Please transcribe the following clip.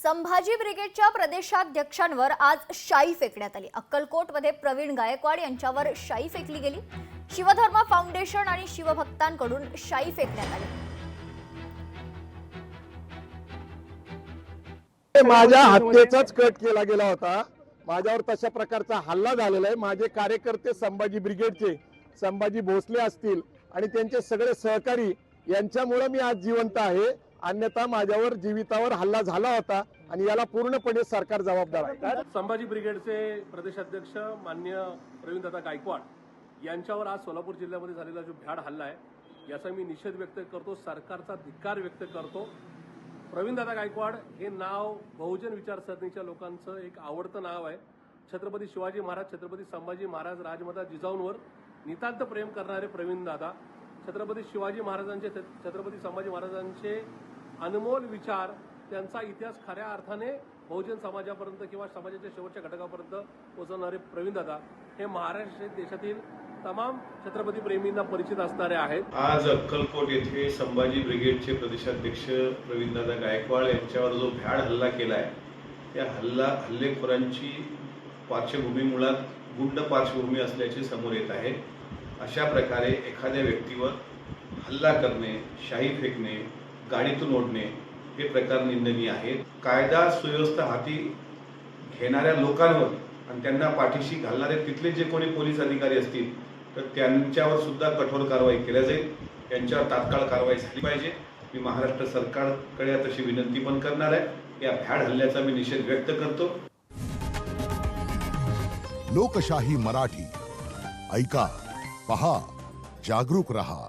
संभाजी ब्रिगेडच्या प्रदेशाध्यक्षांवर आज शाई फेकण्यात आली। अक्कलकोटमध्ये प्रवीण गायकवाड यांच्यावर शाई फेकली गेली। शिवधर्म फाउंडेशन आणि शिवभक्तांकडून शाई फेकण्यात आली। माझ्या हत्येचाच कट केला गेला होता। माझ्यावर तशा प्रकारचा हल्ला झालेला आहे। माझे कार्यकर्ते संभाजी ब्रिगेडचे संभाजी भोसले असतील आणि त्यांचे सगळे सहकारी यांच्यामुळे मी आज जिवंत आहे। अन्यथा माझ्यावर जीवितावर हल्ला झाला होता आणि याला पूर्णपणे सरकार जबाबदार आहे। संभाजी ब्रिगेडचे प्रदेशाध्यक्ष माननीय प्रवीणदादा गायकवाड यांच्यावर आज सोलापूर जिल्ह्यामध्ये झालेला जो भ्याड हल्ला आहे याचा मी निषेध व्यक्त करतो, सरकारचा धिक्कार व्यक्त करतो। प्रवीणदादा गायकवाड हे नाव बहुजन विचारसरणीच्या लोकांचं एक आवडतं नाव आहे। छत्रपती शिवाजी महाराज, छत्रपती संभाजी महाराज, राजमाता जिजाऊंवर नितांत प्रेम करणारे प्रवीणदादा, छत्रपती शिवाजी महाराजांचे, छत्रपती संभाजी महाराजांचे अनमोल विचार, त्यांचा इतिहास खऱ्या अर्थाने बहुजन समाजापर्यंत किंवा समाजाच्या शेवटच्या घटकापर्यंत पोहोचवणारे प्रवीणदादा हे महाराष्ट्र देशातील तमाम छत्रपती प्रेमींना परिचित असणारे आहेत। आज अक्कलकोट येथे संभाजी ब्रिगेडचे प्रदेशाध्यक्ष प्रवीणदादा गायकवाड यांच्यावर जो भ्याड हल्ला केला आहे त्या हल्लेखोरांची पार्श्वभूमी मुळात गुंड पार्श्वभूमी असल्याचे समोर येत आहे। अशा प्रकारे एखाद्या व्यक्तीवर हल्ला करणे, शाई फेकणे, गाडीतून ओढणे हे प्रकार निंदनीय आहेत। कायदा सुव्यवस्था हाती घेणाऱ्या लोकांवर आणि त्यांना पाठीशी घालणारे तिथले जे कोणी पोलीस अधिकारी असतील तर त्यांच्यावर सुद्धा कठोर कारवाई केली जाईल। यांच्यावर तात्काळ कारवाई झाली पाहिजे। मी महाराष्ट्र सरकारकडे तशी विनंती पण करणार आहे। या भ्याड हल्ल्याचा मी निषेध व्यक्त करतो। लोकशाही मराठी ऐका, पहा, जागरूक रहा।